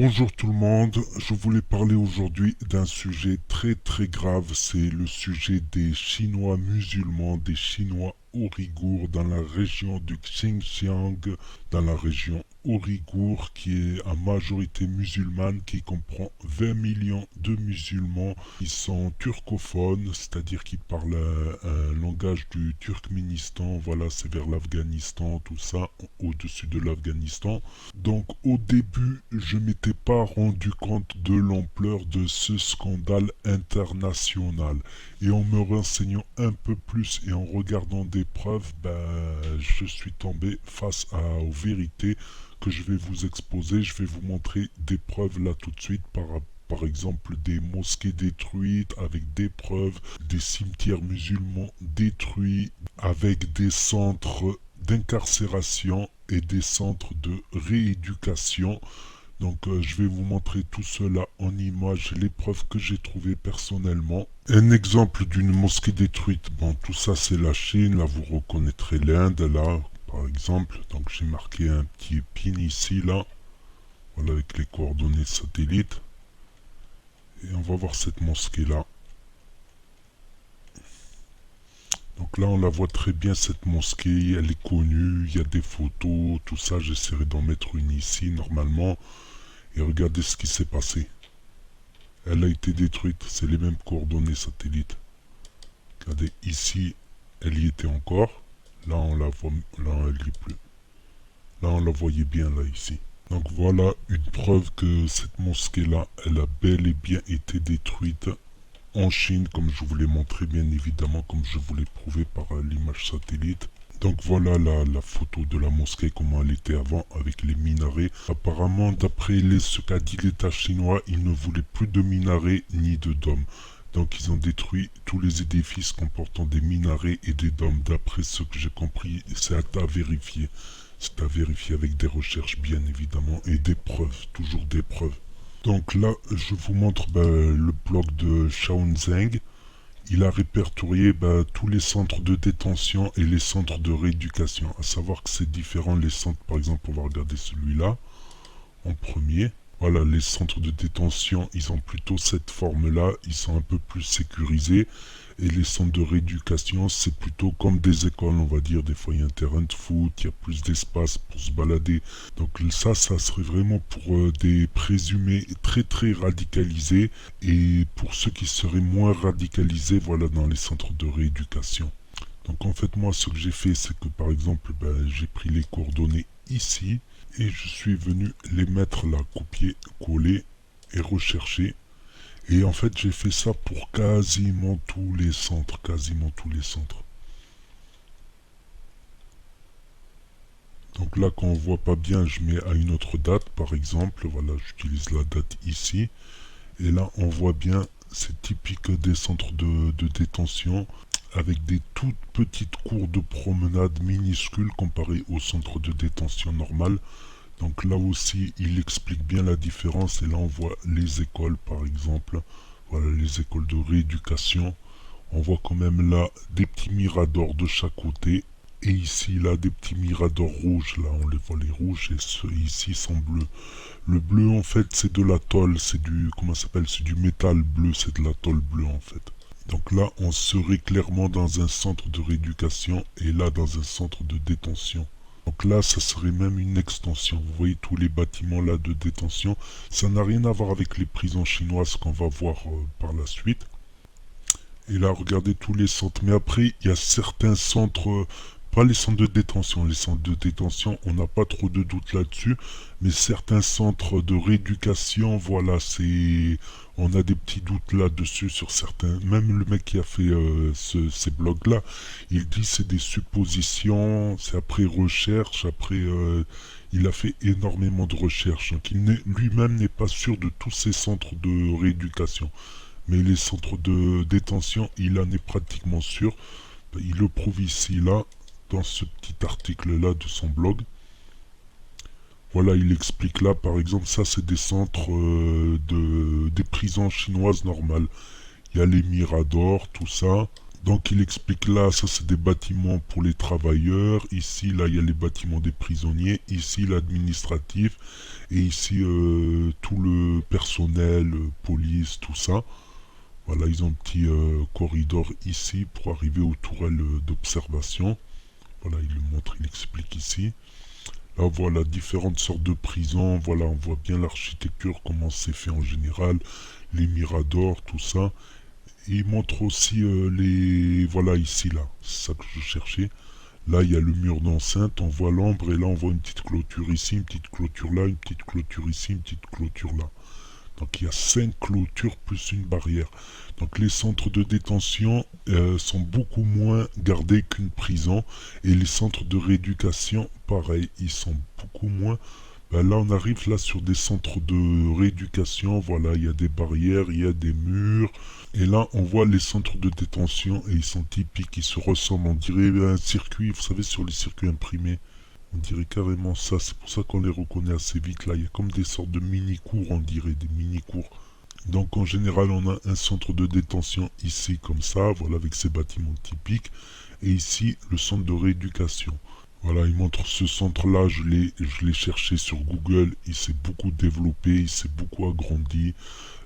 Bonjour tout le monde, je voulais parler aujourd'hui d'un sujet très grave, c'est le sujet des Chinois musulmans, des Chinois ouïghours dans la région du Xinjiang, dans la région ouïghour qui est à majorité musulmane, qui comprend 20 millions de musulmans. Ils sont turcophones, c'est-à-dire qu'ils parlent un langage du Turkménistan, voilà, c'est vers l'Afghanistan, tout ça, au-dessus de l'Afghanistan. Donc au début, je m'étais pas rendu compte de l'ampleur de ce scandale international. Et en me renseignant un peu plus et en regardant des preuves, je suis tombé face aux vérités que je vais vous exposer. Je vais vous montrer des preuves là tout de suite par exemple des mosquées détruites avec des preuves, des cimetières musulmans détruits avec des centres d'incarcération et des centres de rééducation. Donc je vais vous montrer tout cela en images, les preuves que j'ai trouvées personnellement. Un exemple d'une mosquée détruite, bon tout ça c'est la Chine, là vous reconnaîtrez l'Inde, là par exemple. Donc j'ai marqué un petit pin ici, là, voilà avec les coordonnées satellites. Et on va voir cette mosquée là. Donc là, on la voit très bien, cette mosquée, elle est connue, il y a des photos, tout ça. J'essaierai d'en mettre une ici, normalement. Et regardez ce qui s'est passé. Elle a été détruite, c'est les mêmes coordonnées satellites. Regardez, ici, elle y était encore. Là, on la voit, là, elle n'y est plus. Là, on la voyait bien, là, ici. Donc voilà une preuve que cette mosquée-là, elle a bel et bien été détruite en Chine, comme je vous l'ai montré, bien évidemment, comme je vous l'ai prouvé par l'image satellite. Donc voilà la photo de la mosquée, comment elle était avant, avec les minarets. Apparemment, d'après ce qu'a dit l'État chinois, ils ne voulaient plus de minarets ni de dômes. Donc ils ont détruit tous les édifices comportant des minarets et des dômes. D'après ce que j'ai compris, c'est à vérifier. C'est à vérifier avec des recherches, bien évidemment, et des preuves, toujours des preuves. Donc là, je vous montre le blog de Shaoxing. Il a répertorié tous les centres de détention et les centres de rééducation. À savoir que c'est différent, les centres, par exemple, on va regarder celui-là en premier. Voilà, les centres de détention, ils ont plutôt cette forme-là, ils sont un peu plus sécurisés. Et les centres de rééducation, c'est plutôt comme des écoles, on va dire. Des fois, il y a un terrain de foot, il y a plus d'espace pour se balader. Donc ça serait vraiment pour des présumés très radicalisés. Et pour ceux qui seraient moins radicalisés, voilà, dans les centres de rééducation. Donc en fait, moi, ce que j'ai fait, c'est que par exemple, j'ai pris les coordonnées ici. Et je suis venu les mettre là, copier, coller et rechercher. Et en fait, j'ai fait ça pour quasiment tous les centres, quasiment tous les centres. Donc là, quand on voit pas bien, je mets à une autre date, par exemple. Voilà, j'utilise la date ici. Et là, on voit bien, c'est typique des centres de détention, avec des toutes petites cours de promenade minuscules comparées aux centres de détention normal. Donc là aussi, il explique bien la différence. Et là, on voit les écoles, par exemple. Voilà, les écoles de rééducation. On voit quand même là des petits miradors de chaque côté. Et ici, là, des petits miradors rouges. Là, on les voit les rouges et ceux ici sont bleus. Le bleu, en fait, c'est de la tôle. C'est du, comment ça s'appelle? C'est du métal bleu. C'est de la tôle bleue, en fait. Donc là, on serait clairement dans un centre de rééducation et là, dans un centre de détention. Donc là, ça serait même une extension. Vous voyez tous les bâtiments là de détention. Ça n'a rien à voir avec les prisons chinoises qu'on va voir par la suite. Et là, regardez tous les centres. Mais après, il y a certains centres, pas les centres de détention. Les centres de détention, on n'a pas trop de doute là-dessus. Mais certains centres de rééducation, voilà, on a des petits doutes là-dessus sur certains. Même le mec qui a fait ces blogs-là, il dit c'est des suppositions, c'est après recherche, il a fait énormément de recherches. Donc lui-même n'est pas sûr de tous ces centres de rééducation. Mais les centres de détention, il en est pratiquement sûr. Il le prouve ici, là, dans ce petit article-là de son blog. Voilà, il explique là, par exemple, ça c'est des centres des prisons chinoises normales. Il y a les miradors, tout ça. Donc il explique là, ça c'est des bâtiments pour les travailleurs, ici là il y a les bâtiments des prisonniers, ici l'administratif, et ici tout le personnel, police, tout ça. Voilà, ils ont un petit corridor ici pour arriver aux tourelles d'observation. Voilà, il le montre, il explique ici. Là, voilà, différentes sortes de prisons. Voilà, on voit bien l'architecture, comment c'est fait en général, les miradors, tout ça. Et il montre aussi les... Voilà, ici, là, c'est ça que je cherchais. Là, il y a le mur d'enceinte, on voit l'ombre, et là, on voit une petite clôture ici, une petite clôture là, une petite clôture ici, une petite clôture là. Donc il y a 5 clôtures plus une barrière. Donc les centres de détention sont beaucoup moins gardés qu'une prison. Et les centres de rééducation, pareil, ils sont beaucoup moins. Ben là on arrive là sur des centres de rééducation. Voilà, il y a des barrières, il y a des murs. Et là on voit les centres de détention et ils sont typiques, ils se ressemblent. On dirait un circuit, vous savez, sur les circuits imprimés. On dirait carrément ça, c'est pour ça qu'on les reconnaît assez vite là. Il y a comme des sortes de mini-cours, on dirait, des mini-cours. Donc en général, on a un centre de détention ici comme ça, voilà, avec ses bâtiments typiques. Et ici, le centre de rééducation. Voilà, il montre ce centre-là, je l'ai cherché sur Google, il s'est beaucoup développé, il s'est beaucoup agrandi.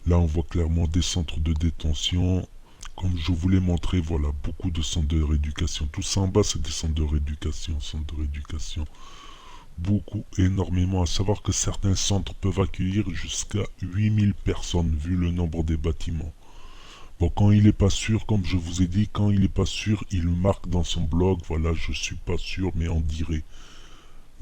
Là, on voit clairement des centres de détention. Comme je vous l'ai montré, voilà, beaucoup de centres de rééducation. Tout ça en bas, c'est des centres de rééducation, centres de rééducation. Beaucoup, énormément. À savoir que certains centres peuvent accueillir jusqu'à 8000 personnes, vu le nombre des bâtiments. Bon, quand il n'est pas sûr, comme je vous ai dit, quand il n'est pas sûr, il le marque dans son blog. Voilà, je suis pas sûr, mais on dirait.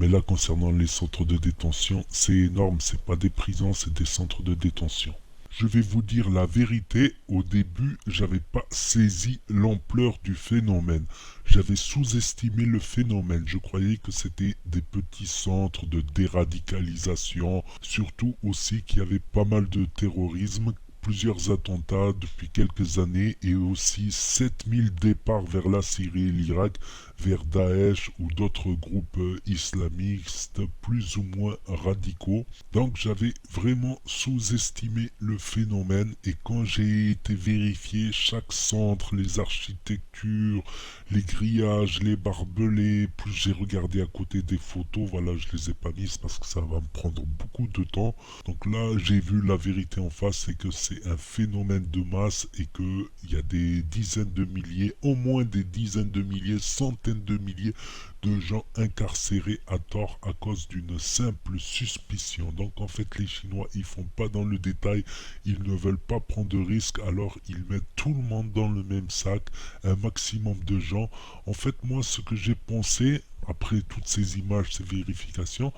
Mais là, concernant les centres de détention, c'est énorme. C'est pas des prisons, c'est des centres de détention. Je vais vous dire la vérité, au début, j'avais pas saisi l'ampleur du phénomène. J'avais sous-estimé le phénomène. Je croyais que c'était des petits centres de déradicalisation, surtout aussi qu'il y avait pas mal de terrorisme, plusieurs attentats depuis quelques années et aussi 7000 départs vers la Syrie et l'Irak, vers Daesh ou d'autres groupes islamistes plus ou moins radicaux. Donc j'avais vraiment sous-estimé le phénomène et quand j'ai été vérifier chaque centre, les architectures, les grillages, les barbelés, plus j'ai regardé à côté des photos, voilà, je les ai pas mises parce que ça va me prendre beaucoup de temps. Donc là, j'ai vu la vérité en face, c'est que c'est un phénomène de masse et qu'il y a des dizaines de milliers, au moins des dizaines de milliers, centaines de milliers de gens incarcérés à tort à cause d'une simple suspicion. Donc en fait les Chinois ils font pas dans le détail, ils ne veulent pas prendre de risques, alors ils mettent tout le monde dans le même sac, un maximum de gens. En fait moi ce que j'ai pensé, après toutes ces images, ces vérifications,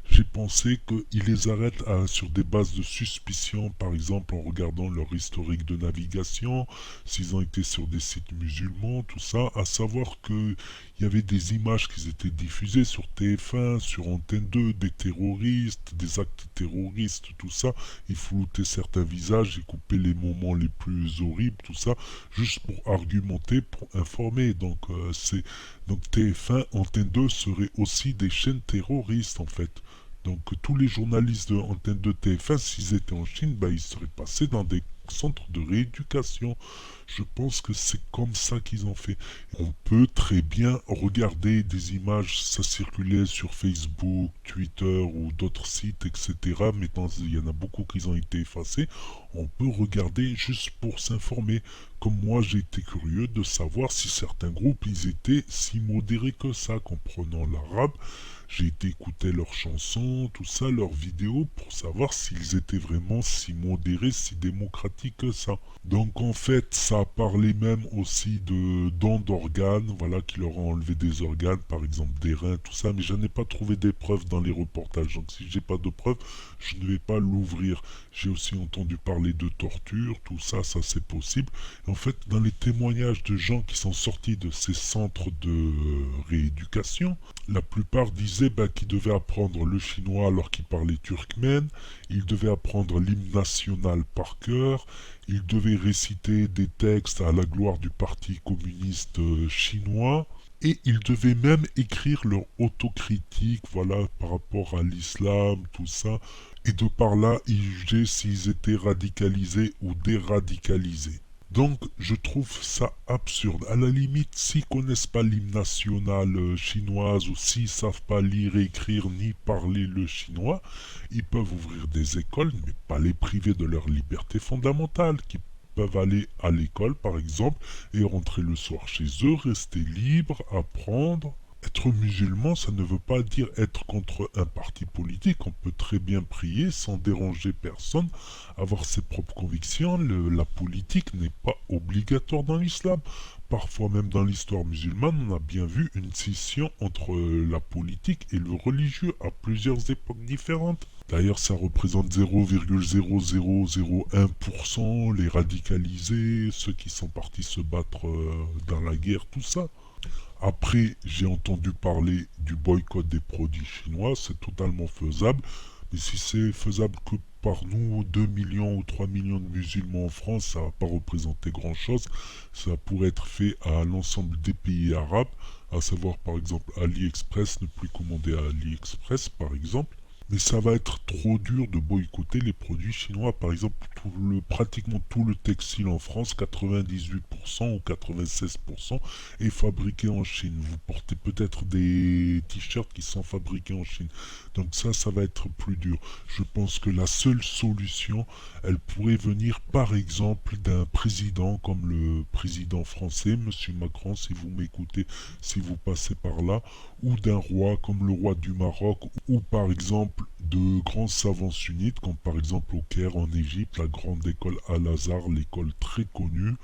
j'ai pensé qu'ils les arrêtent sur des bases de suspicion, par exemple en regardant leur historique de navigation, s'ils ont été sur des sites musulmans, tout ça, à savoir que il y avait des images qui étaient diffusées sur TF1, sur Antenne 2, des terroristes, des actes terroristes, tout ça. Ils floutaient certains visages, ils coupaient les moments les plus horribles, tout ça, juste pour argumenter, pour informer. Donc TF1, Antenne 2 seraient aussi des chaînes terroristes en fait. Donc tous les journalistes de Antenne 2 TF1, s'ils étaient en Chine, bah, ils seraient passés dans des centres de rééducation. Je pense que c'est comme ça qu'ils ont fait. On peut très bien regarder des images, ça circulait sur Facebook, Twitter ou d'autres sites, etc. Mais il y en a beaucoup qui ont été effacés. On peut regarder juste pour s'informer. Comme moi, j'ai été curieux de savoir si certains groupes, ils étaient si modérés que ça, comprenant l'arabe. J'ai été écouter leurs chansons, tout ça, leurs vidéos, pour savoir s'ils étaient vraiment si modérés, si démocratiques que ça. Donc en fait, ça a parlé même aussi de dons d'organes, voilà, qui leur ont enlevé des organes, par exemple des reins, tout ça, mais je n'ai pas trouvé des preuves dans les reportages. Donc si j'ai pas de preuves, je ne vais pas l'ouvrir. J'ai aussi entendu parler de torture, tout ça, ça c'est possible. Et en fait, dans les témoignages de gens qui sont sortis de ces centres de rééducation, la plupart disaient qu'ils devaient apprendre le chinois alors qu'ils parlaient turkmène, ils devaient apprendre l'hymne national par cœur, ils devaient réciter des textes à la gloire du parti communiste chinois, et ils devaient même écrire leur autocritique, voilà, par rapport à l'islam, tout ça, et de par là, ils jugeaient s'ils étaient radicalisés ou déradicalisés. Donc je trouve ça absurde. À la limite, s'ils connaissent pas l'hymne national chinoise ou s'ils savent pas lire, écrire ni parler le chinois, ils peuvent ouvrir des écoles, mais pas les priver de leur liberté fondamentale, qui peuvent aller à l'école par exemple et rentrer le soir chez eux, rester libres, apprendre. Être musulman, ça ne veut pas dire être contre un parti politique. On peut très bien prier sans déranger personne, avoir ses propres convictions. La politique n'est pas obligatoire dans l'islam. Parfois même dans l'histoire musulmane, on a bien vu une scission entre la politique et le religieux à plusieurs époques différentes. D'ailleurs, ça représente 0,0001% les radicalisés, ceux qui sont partis se battre dans la guerre, tout ça. Après, j'ai entendu parler du boycott des produits chinois, c'est totalement faisable. Mais si c'est faisable que par nous, 2 millions ou 3 millions de musulmans en France, ça va pas représenter grand-chose. Ça pourrait être fait à l'ensemble des pays arabes, à savoir par exemple AliExpress, ne plus commander à AliExpress par exemple. Mais ça va être trop dur de boycotter les produits chinois. Par exemple, pratiquement tout le textile en France, 98% ou 96% est fabriqué en Chine. Vous portez peut-être des t-shirts qui sont fabriqués en Chine. Donc ça va être plus dur. Je pense que la seule solution, elle pourrait venir par exemple d'un président comme le président français, Monsieur Macron, si vous m'écoutez, si vous passez par là, ou d'un roi comme le roi du Maroc, ou par exemple de grands savants sunnites, comme par exemple au Caire en Égypte, la grande école Al-Azhar, l'école très connue,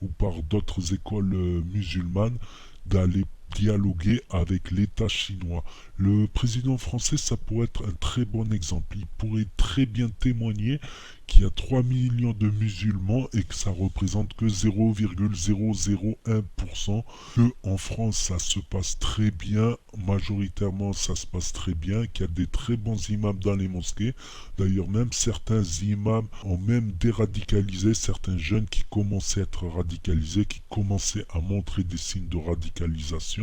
ou par d'autres écoles musulmanes, d'aller dialoguer avec l'État chinois. Le président français, ça pourrait être un très bon exemple. Il pourrait très bien témoigner qu'il y a 3 millions de musulmans et que ça représente que 0,001%. Que en France, ça se passe très bien, majoritairement ça se passe très bien, qu'il y a des très bons imams dans les mosquées. D'ailleurs, même certains imams ont même déradicalisé certains jeunes qui commençaient à être radicalisés, qui commençaient à montrer des signes de radicalisation.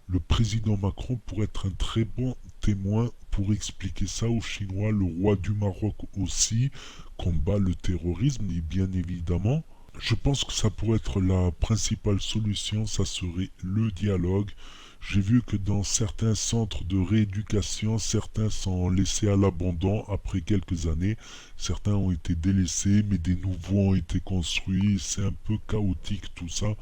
Le président Macron pourrait être un très bon témoin pour expliquer ça aux Chinois. Le roi du Maroc aussi combat le terrorisme et bien évidemment, je pense que ça pourrait être la principale solution, ça serait le dialogue. J'ai vu que dans certains centres de rééducation, certains sont laissés à l'abandon après quelques années. Certains ont été délaissés, mais des nouveaux ont été construits. C'est un peu chaotique tout ça.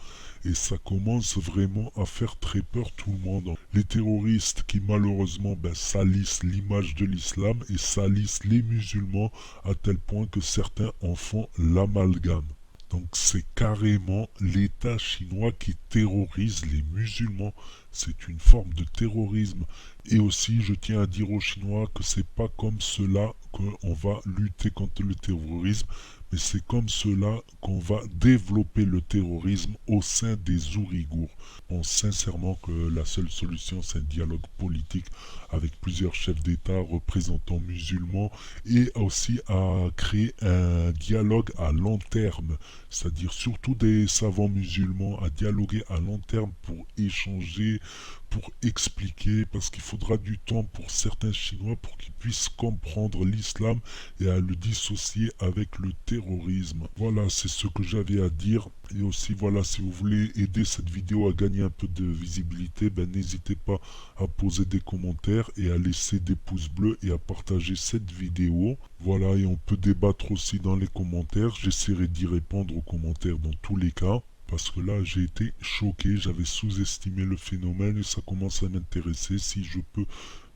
Et ça commence vraiment à faire très peur tout le monde. Les terroristes qui malheureusement salissent l'image de l'islam et salissent les musulmans à tel point que certains en font l'amalgame. Donc c'est carrément l'État chinois qui terrorise les musulmans. C'est une forme de terrorisme. Et aussi, je tiens à dire aux Chinois que c'est pas comme cela qu'on va lutter contre le terrorisme, mais c'est comme cela qu'on va développer le terrorisme au sein des Ouïghours. Je pense sincèrement que la seule solution, c'est un dialogue politique avec plusieurs chefs d'État, représentants musulmans, et aussi à créer un dialogue à long terme, c'est-à-dire surtout des savants musulmans, à dialoguer à long terme pour échanger, pour expliquer, parce qu'il faudra du temps pour certains Chinois pour qu'ils puissent comprendre l'islam et à le dissocier avec le terrorisme. Voilà, c'est ce que j'avais à dire. Et aussi, voilà, si vous voulez aider cette vidéo à gagner un peu de visibilité, n'hésitez pas à poser des commentaires et à laisser des pouces bleus et à partager cette vidéo. Voilà, et on peut débattre aussi dans les commentaires. J'essaierai d'y répondre aux commentaires dans tous les cas. Parce que là, j'ai été choqué, j'avais sous-estimé le phénomène et ça commence à m'intéresser. Si je peux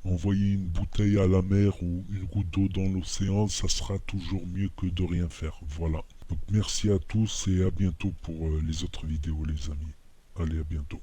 envoyer une bouteille à la mer ou une goutte d'eau dans l'océan, ça sera toujours mieux que de rien faire. Voilà. Donc merci à tous et à bientôt pour les autres vidéos les amis. Allez, à bientôt.